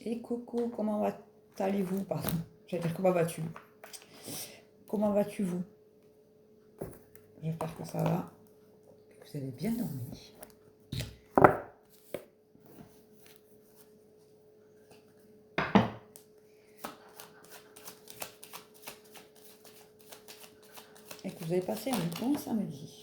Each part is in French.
Et coucou, allez-vous, pardon. J'allais dire comment vas-tu? Comment vas-tu vous? J'espère que ça va, que vous avez bien dormi. Et que vous avez passé un bon samedi.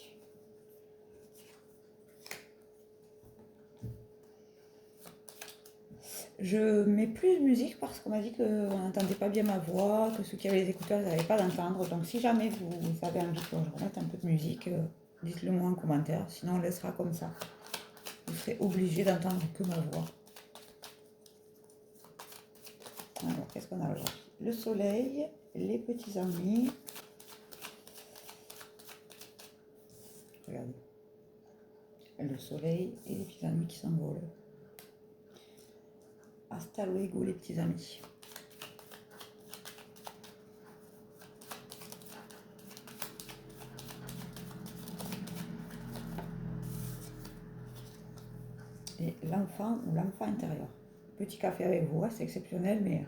Je mets plus de musique parce qu'on m'a dit qu'on n'entendait pas bien ma voix, que ceux qui avaient les écouteurs n'avaient pas d'entendre. Donc si jamais vous avez envie que je remette un peu de musique, dites-le moi en commentaire. Sinon on laissera comme ça. Vous serez obligé d'entendre que ma voix. Alors qu'est-ce qu'on a aujourd'hui? Le soleil, les petits amis. Regardez. Le soleil et les petits amis qui s'envolent. Hasta luego les petits amis. Et l'enfant ou l'enfant intérieur. Petit café avec vous, c'est exceptionnel, mais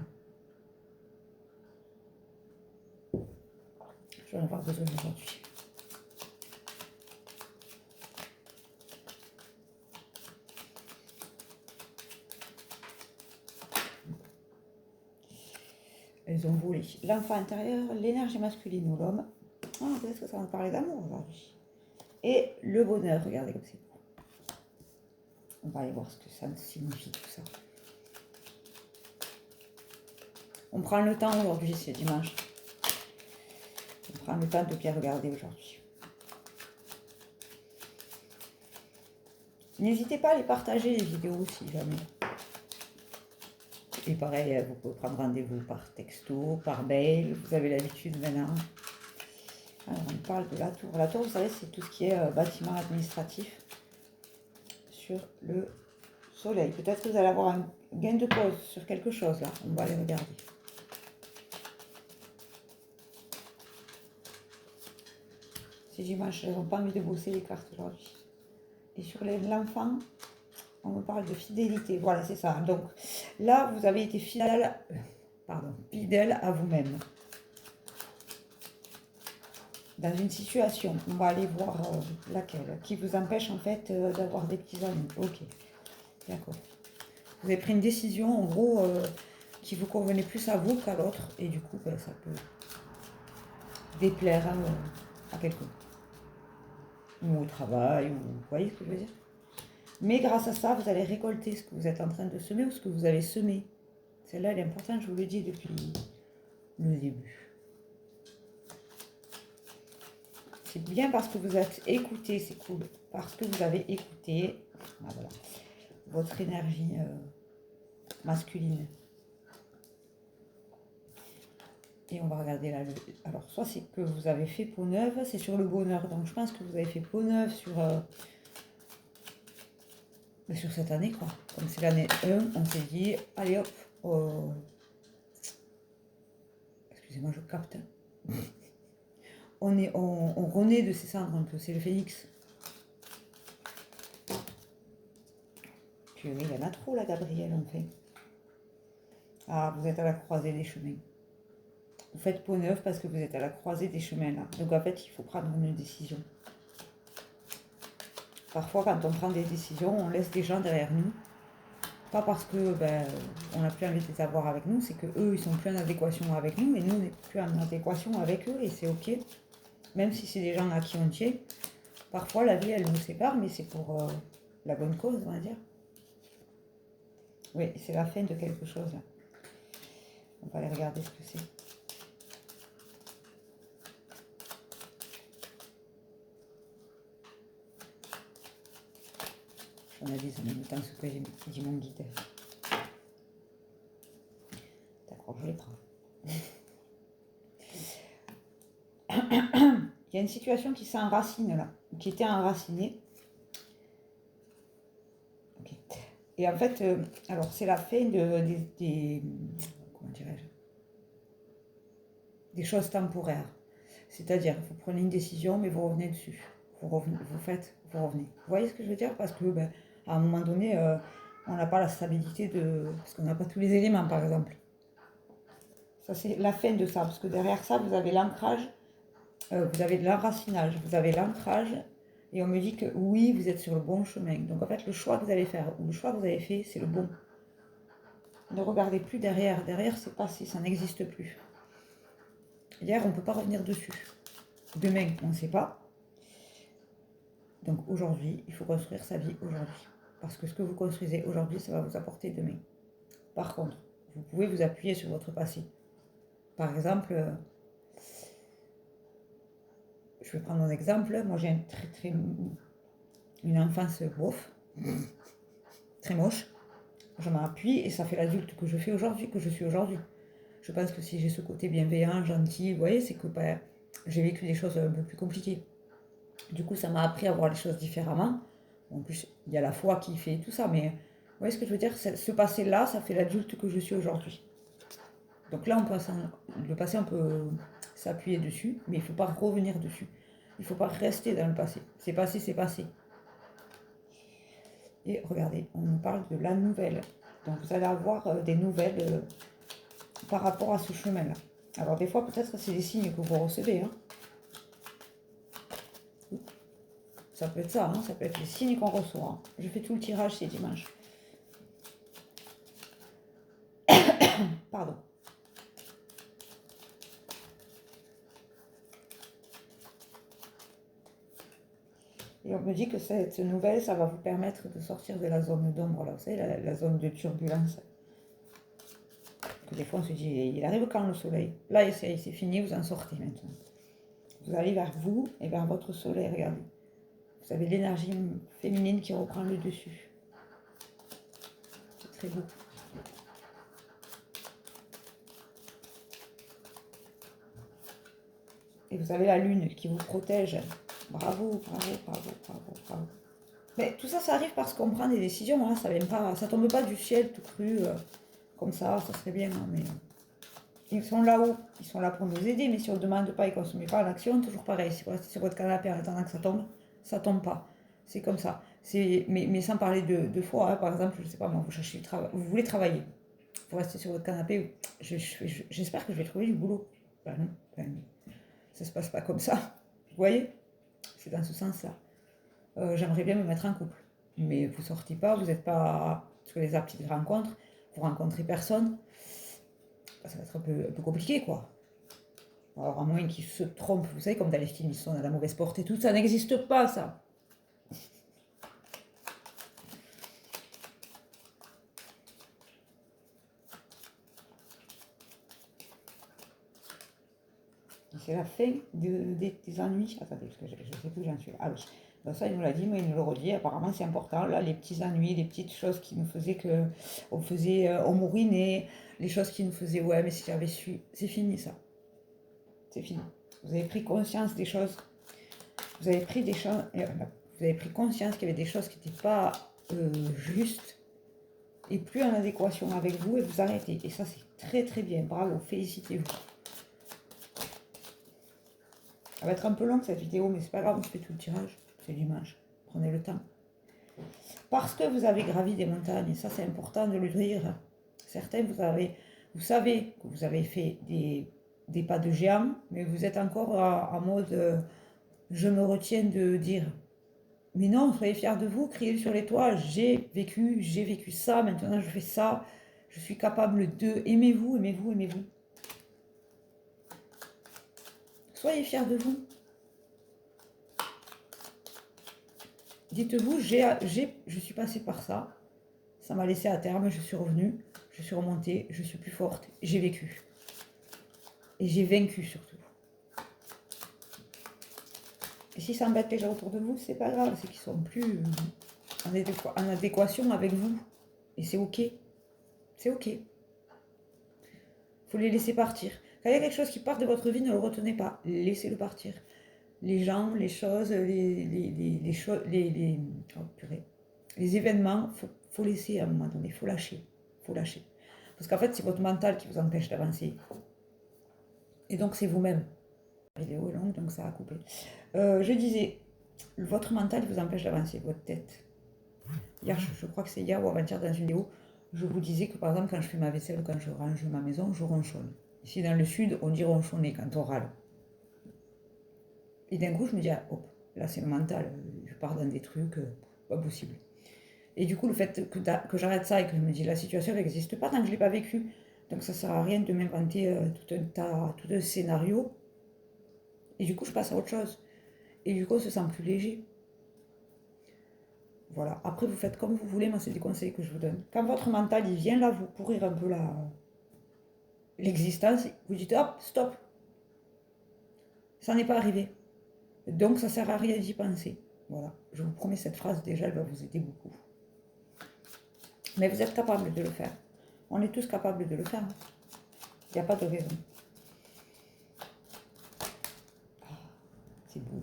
je vais en avoir besoin aujourd'hui. Elles ont volé. L'enfant intérieur, l'énergie masculine ou l'homme. Ah, peut-être que ça va parler d'amour aujourd'hui. Et le bonheur, regardez comme c'est beau. On va aller voir ce que ça signifie tout ça. On prend le temps aujourd'hui, c'est dimanche. On prend le temps de bien regarder aujourd'hui. N'hésitez pas à les partager les vidéos si jamais. Et pareil, vous pouvez prendre rendez-vous par texto, par mail, vous avez l'habitude maintenant. Alors, on parle de la tour. La tour, vous savez, c'est tout ce qui est bâtiment administratif sur le soleil. Peut-être que vous allez avoir un gain de pause sur quelque chose, là. On va aller regarder. C'est dimanche, elles n'ont pas envie de bosser les cartes aujourd'hui. Et sur l'enfant, on me parle de fidélité. Voilà, c'est ça. Donc là, vous avez été fidèle à vous-même. Dans une situation, on va aller voir laquelle, qui vous empêche en fait d'avoir des petits amis. Ok, d'accord. Vous avez pris une décision, en gros, qui vous convenait plus à vous qu'à l'autre. Et du coup, ben, ça peut déplaire à quelqu'un. Ou au travail, ou vous voyez ce que je veux dire. Mais grâce à ça, vous allez récolter ce que vous êtes en train de semer ou ce que vous avez semé. Celle-là, elle est importante, je vous le dis depuis le début. C'est bien parce que vous êtes écouté, c'est cool. Parce que vous avez écouté voilà, votre énergie masculine. Et on va regarder là. Alors, soit c'est que vous avez fait peau neuve, c'est sur le bonheur. Donc, je pense que vous avez fait peau neuve sur cette année, quoi. Comme c'est l'année 1, on s'est dit, allez hop, excusez-moi, je capte. On renaît de ses cendres un peu, c'est le phénix. Puis il y en a trop là, Gabriel, en fait. Ah, vous êtes à la croisée des chemins. Vous faites peau neuve parce que vous êtes à la croisée des chemins là. Donc en fait, il faut prendre une décision. Parfois, quand on prend des décisions, on laisse des gens derrière nous. Pas parce que on n'a plus envie de les avoir avec nous, c'est que eux ils sont plus en adéquation avec nous, et nous on n'est plus en adéquation avec eux, et c'est ok. Même si c'est des gens à qui on tient, parfois la vie elle nous sépare, mais c'est pour la bonne cause, on va dire. Oui, c'est la fin de quelque chose là. On va aller regarder ce que c'est. J'analyse en même temps ce que dit mon guide. D'accord, je les prends. Il y a une situation qui s'enracine là, qui était enracinée. Okay. Et en fait, alors c'est la fin des comment dirais-je, des choses temporaires. C'est-à-dire, vous prenez une décision, mais vous revenez dessus. Vous revenez. Vous voyez ce que je veux dire? Parce que à un moment donné, On n'a pas la stabilité de... Parce qu'on n'a pas tous les éléments, par exemple. Ça, c'est la fin de ça. Parce que derrière ça, vous avez l'ancrage, vous avez de l'enracinage, vous avez l'ancrage. Et on me dit que oui, vous êtes sur le bon chemin. Donc, en fait, le choix que vous allez faire, ou le choix que vous avez fait, c'est le bon. Ne regardez plus derrière. Derrière, c'est passé, ça n'existe plus. Hier, on ne peut pas revenir dessus. Demain, on ne sait pas. Donc aujourd'hui, il faut construire sa vie aujourd'hui. Parce que ce que vous construisez aujourd'hui, ça va vous apporter demain. Par contre, vous pouvez vous appuyer sur votre passé. Par exemple, je vais prendre un exemple. Moi, j'ai une enfance bof, très moche. Je m'appuie et ça fait l'adulte que je fais aujourd'hui, que je suis aujourd'hui. Je pense que si j'ai ce côté bienveillant, gentil, vous voyez, c'est que j'ai vécu des choses un peu plus compliquées. Du coup, ça m'a appris à voir les choses différemment. En plus, il y a la foi qui fait tout ça, mais vous voyez ce que je veux dire? Ce passé-là, ça fait l'adulte que je suis aujourd'hui. Donc là, le passé, on peut s'appuyer dessus, mais il ne faut pas revenir dessus. Il ne faut pas rester dans le passé. C'est passé, c'est passé. Et regardez, on nous parle de la nouvelle. Donc vous allez avoir des nouvelles par rapport à ce chemin-là. Alors des fois, peut-être c'est des signes que vous recevez. Hein. Ça peut être ça, hein, ça peut être les signes qu'on reçoit. Hein. Je fais tout le tirage ces dimanches. Pardon. Et on me dit que cette nouvelle, ça va vous permettre de sortir de la zone d'ombre, là, vous savez, la zone de turbulence. Que des fois on se dit, il arrive quand le soleil? Là, c'est fini, vous en sortez maintenant. Vous allez vers vous et vers votre soleil, regardez. Vous avez l'énergie féminine qui reprend le dessus. C'est très beau. Et vous avez la lune qui vous protège. Bravo, bravo, bravo, bravo, bravo. Mais tout ça, ça arrive parce qu'on prend des décisions. Hein. Ça vient pas, ça tombe pas du ciel tout cru. Comme ça serait bien. Hein, mais ils sont là-haut. Ils sont là pour nous aider. Mais si on ne demande pas et qu'on ne se met pas en action, toujours pareil. Si vous restez sur votre canapé en attendant que ça tombe pas. C'est comme ça. Mais sans parler de foi. Hein. Par exemple, je ne sais pas, moi, vous cherchez du travail. Vous voulez travailler. Vous restez sur votre canapé. J'espère que je vais trouver du boulot. Ben non. Ça se passe pas comme ça. Vous voyez? C'est dans ce sens-là. J'aimerais bien me mettre en couple. Mais vous sortez pas, vous n'êtes pas sur les apps de rencontres, vous rencontrez personne. Ça va être un peu compliqué, quoi. Alors, à moins qu'ils se trompent, vous savez, comme dans les films, ils sont à la mauvaise porte et tout, ça n'existe pas, ça. C'est la fin des ennuis. Attendez, parce que je ne sais plus où j'en suis. Ah oui. Ben ça, il nous l'a dit, mais il nous le redit. Apparemment, c'est important. Là, les petits ennuis, les petites choses qui nous faisaient que. On mourinait. Les choses qui nous faisaient, ouais, mais si j'avais su. C'est fini, ça. C'est fini. Vous avez pris conscience des choses. Vous avez pris des choses. Vous avez pris conscience qu'il y avait des choses qui n'étaient pas justes et plus en adéquation avec vous et vous arrêtez. Et ça, c'est très très bien. Bravo, félicitez-vous. Ça va être un peu long cette vidéo, mais c'est pas grave, je fais tout le tirage. C'est dimanche. Prenez le temps. Parce que vous avez gravi des montagnes, et ça c'est important de le dire. Certains, vous savez que vous avez fait des pas de géant, mais vous êtes encore en mode je me retiens de dire. Mais non, soyez fiers de vous, criez sur les toits, j'ai vécu ça, maintenant je fais ça, je suis capable de. Aimez-vous, aimez-vous, aimez-vous. Soyez fiers de vous. Dites-vous, je suis passée par ça, ça m'a laissé à terme, je suis revenue, je suis remontée, je suis plus forte, j'ai vécu. Et j'ai vaincu surtout. Et si ça embête les gens autour de vous, c'est pas grave, c'est qu'ils sont plus en adéquation avec vous. Et c'est ok. C'est ok. Il faut les laisser partir. Quand il y a quelque chose qui part de votre vie, ne le retenez pas. Laissez-le partir. Les gens, les choses, les événements, faut laisser à un moment donné. Faut lâcher. Faut lâcher. Parce qu'en fait, c'est votre mental qui vous empêche d'avancer. Et donc, c'est vous-même. La vidéo est longue, donc ça a coupé. Je disais, votre mental vous empêche d'avancer, votre tête. Hier, je crois que c'est hier ou avant-hier dans une vidéo, je vous disais que par exemple, quand je fais ma vaisselle ou quand je range ma maison, je ronchonne. Ici dans le sud, on dit ronchonner quand on râle. Et d'un coup, je me dis, ah, hop, là c'est le mental, je pars dans des trucs, pas possible. Et du coup, le fait que j'arrête ça et que je me dis, la situation n'existe pas tant que je ne l'ai pas vécue. Donc ça ne sert à rien de m'inventer tout un scénario. Et du coup, je passe à autre chose. Et du coup, on se sent plus léger. Voilà. Après, vous faites comme vous voulez. Moi, c'est des conseils que je vous donne. Quand votre mental, il vient là, vous pourrir un peu l'existence, vous dites, hop, stop. Ça n'est pas arrivé. Donc, ça ne sert à rien d'y penser. Voilà. Je vous promets, cette phrase, déjà, elle va vous aider beaucoup. Mais vous êtes capable de le faire. On est tous capables de le faire. Il n'y a pas de raison. C'est beau.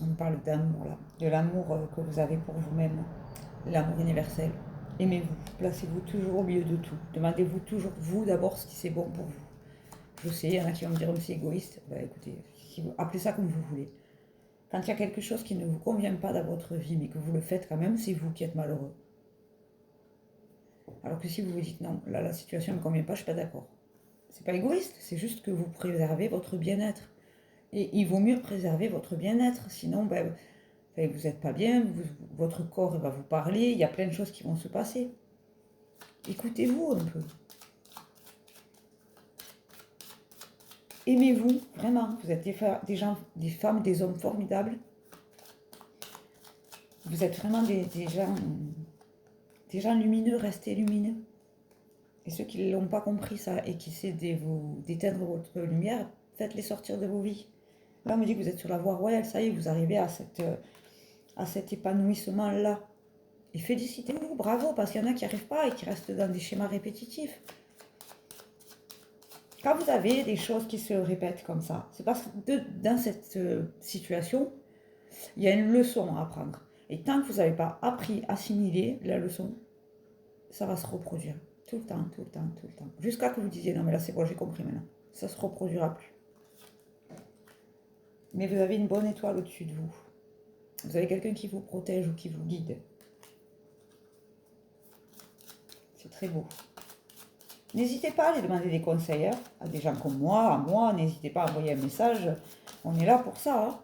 On parle d'amour, là. De l'amour que vous avez pour vous-même. L'amour universel. Aimez-vous. Placez-vous toujours au milieu de tout. Demandez-vous toujours, vous, d'abord, ce qui c'est bon pour vous. Je sais, il y en a qui vont me dire, mais c'est égoïste. Bah, écoutez, appelez ça comme vous voulez. Quand il y a quelque chose qui ne vous convient pas dans votre vie, mais que vous le faites quand même, c'est vous qui êtes malheureux. Alors que si vous vous dites, non, là, la situation ne me convient pas, je ne suis pas d'accord. C'est pas égoïste, c'est juste que vous préservez votre bien-être. Et il vaut mieux préserver votre bien-être, sinon ben, vous n'êtes pas bien, votre corps va vous parler, il y a plein de choses qui vont se passer. Écoutez-vous un peu. Aimez-vous, vraiment. Vous êtes des gens, des femmes, des hommes formidables. Vous êtes vraiment des gens lumineux, restez lumineux. Et ceux qui ne l'ont pas compris ça et qui essaient d'éteindre votre lumière, faites-les sortir de vos vies. Là, on me dit que vous êtes sur la voie royale, ça y est, vous arrivez à cet épanouissement-là. Et félicitez-vous, bravo, parce qu'il y en a qui n'y arrivent pas et qui restent dans des schémas répétitifs. Quand vous avez des choses qui se répètent comme ça, c'est parce que dans cette situation, il y a une leçon à apprendre. Et tant que vous n'avez pas appris, assimilé la leçon, ça va se reproduire. Tout le temps, tout le temps, tout le temps. Jusqu'à que vous disiez, non mais là c'est bon, j'ai compris maintenant. Ça ne se reproduira plus. Mais vous avez une bonne étoile au-dessus de vous. Vous avez quelqu'un qui vous protège ou qui vous guide. C'est très beau. N'hésitez pas à aller demander des conseils à des gens comme moi, à moi. N'hésitez pas à envoyer un message. On est là pour ça.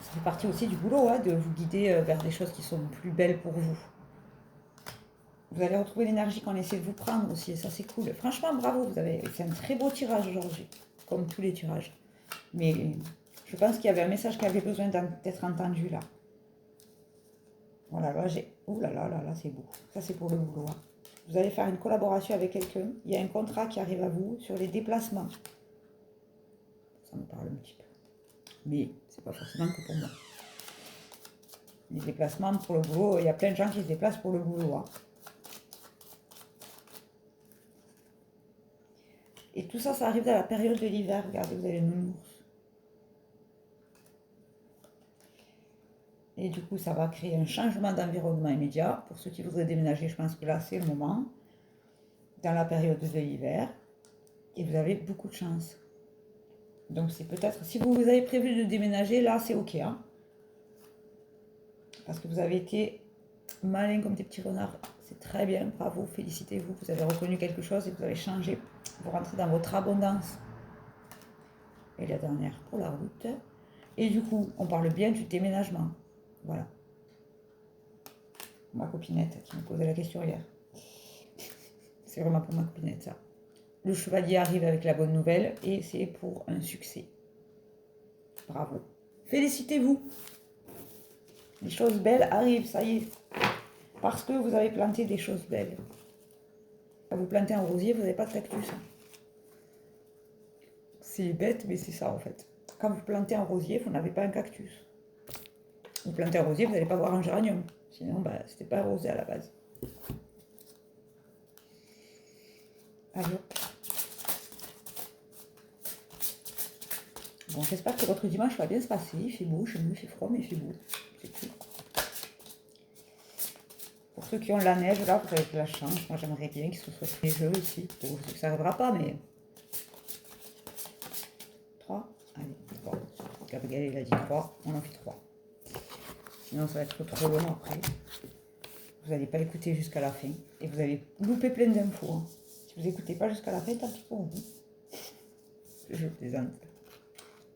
Ça fait partie aussi du boulot, de vous guider vers des choses qui sont plus belles pour vous. Vous allez retrouver l'énergie qu'on essaie de vous prendre aussi, et ça c'est cool. Franchement, bravo, c'est un très beau tirage aujourd'hui, comme tous les tirages. Mais je pense qu'il y avait un message qui avait besoin d'être entendu là. Voilà, là j'ai... Ouh là là là là, c'est beau. Ça c'est pour le boulot. Vous allez faire une collaboration avec quelqu'un. Il y a un contrat qui arrive à vous sur les déplacements. Ça me parle un petit peu. Mais c'est pas forcément que pour moi. Les déplacements pour le boulot, il y a plein de gens qui se déplacent pour le boulot. Et tout ça, ça arrive dans la période de l'hiver. Regardez, vous avez le nounours. Et du coup, ça va créer un changement d'environnement immédiat. Pour ceux qui voudraient déménager, je pense que là, c'est le moment. Dans la période de l'hiver. Et vous avez beaucoup de chance. Donc, c'est peut-être... Si vous avez prévu de déménager, là, c'est OK. Parce que vous avez été malin comme des petits renards. C'est très bien. Bravo, félicitez-vous. Vous avez reconnu quelque chose et vous avez changé. Vous rentrez dans votre abondance. Et la dernière pour la route. Et du coup, on parle bien du déménagement. Voilà. Ma copinette qui me posait la question hier. C'est vraiment pour ma copinette, ça. Le chevalier arrive avec la bonne nouvelle et c'est pour un succès. Bravo. Félicitez-vous. Les choses belles arrivent, ça y est. Parce que vous avez planté des choses belles. Quand vous plantez un rosier, vous n'avez pas de cactus. C'est bête, mais c'est ça en fait. Quand vous plantez un rosier, vous n'avez pas un cactus. Vous plantez un rosier, vous n'allez pas voir un géranium. Sinon, c'était pas un rosier à la base. Allez hop. Bon, j'espère que votre dimanche va bien se passer. Il fait beau, chez nous il fait froid, mais il fait beau. C'est cool. Pour ceux qui ont la neige, là, vous avez de la chance. Moi, j'aimerais bien qu'il se soit neigeux ici. Bon, je sais que ça n'arrivera pas, mais... 3. Allez, bon. Regardez Gaël, il a dit 3, on en fait 3. Sinon, ça va être trop long après. Vous n'allez pas écouter jusqu'à la fin. Et vous allez louper plein d'infos. Hein. Si vous n'écoutez pas jusqu'à la fin, tant pis pour vous. Je plaisante.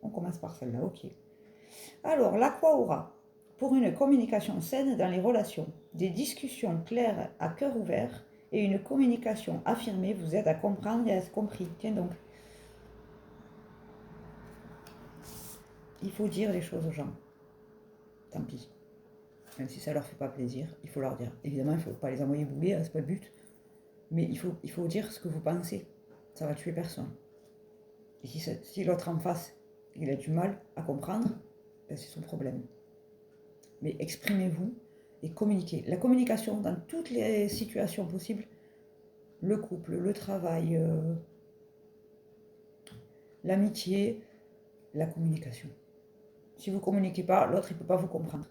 On commence par celle-là, ok. Alors, l'aqua aura. Pour une communication saine dans les relations, des discussions claires à cœur ouvert et une communication affirmée vous aide à comprendre et à être compris. Tiens donc. Il faut dire les choses aux gens. Tant pis. Même si ça leur fait pas plaisir, il faut leur dire. Évidemment, il ne faut pas les envoyer bouler, hein, c'est pas le but. Mais il faut dire ce que vous pensez. Ça va tuer personne. Et si l'autre en face, il a du mal à comprendre, ben c'est son problème. Mais exprimez-vous et communiquez. La communication dans toutes les situations possibles, le couple, le travail, l'amitié, la communication. Si vous ne communiquez pas, l'autre il ne peut pas vous comprendre.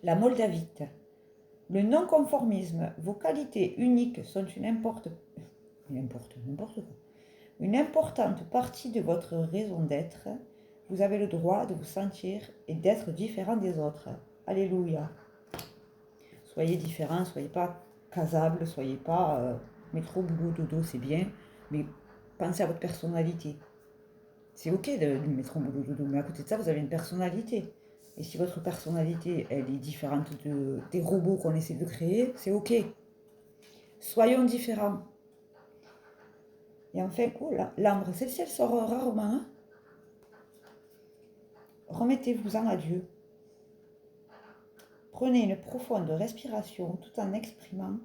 La moldavite. Le non-conformisme, vos qualités uniques sont n'importe quoi. Une importante partie de votre raison d'être. Vous avez le droit de vous sentir et d'être différent des autres. Alléluia. Soyez différents, soyez pas casables, soyez pas métro, boulot, dodo, c'est bien, mais pensez à votre personnalité. C'est ok de métro, boulot, dodo, mais à côté de ça, vous avez une personnalité. Et si votre personnalité, elle est différente des robots qu'on essaie de créer, c'est ok. Soyons différents. Et enfin, oh là, l'ambre, celle-ci, elle sort rarement. Hein. Remettez-vous-en à Dieu. Prenez une profonde respiration tout en expirant,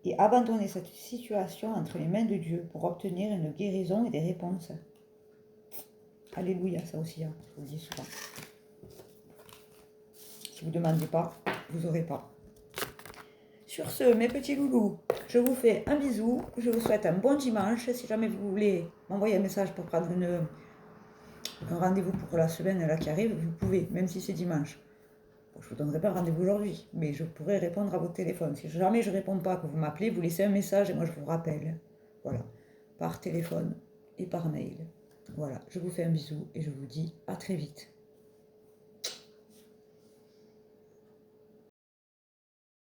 et abandonnez cette situation entre les mains de Dieu pour obtenir une guérison et des réponses. Alléluia, ça aussi, hein, je vous le dis souvent. Si vous ne demandez pas, vous n'aurez pas. Sur ce, mes petits loulous, je vous fais un bisou. Je vous souhaite un bon dimanche. Si jamais vous voulez m'envoyer un message pour prendre un rendez-vous pour la semaine là, qui arrive, vous pouvez, même si c'est dimanche. Bon, je ne vous donnerai pas rendez-vous aujourd'hui, mais je pourrai répondre à votre téléphone. Si jamais je ne réponds pas, que vous m'appelez, vous laissez un message et moi je vous rappelle. Voilà, par téléphone et par mail. Voilà, je vous fais un bisou et je vous dis à très vite.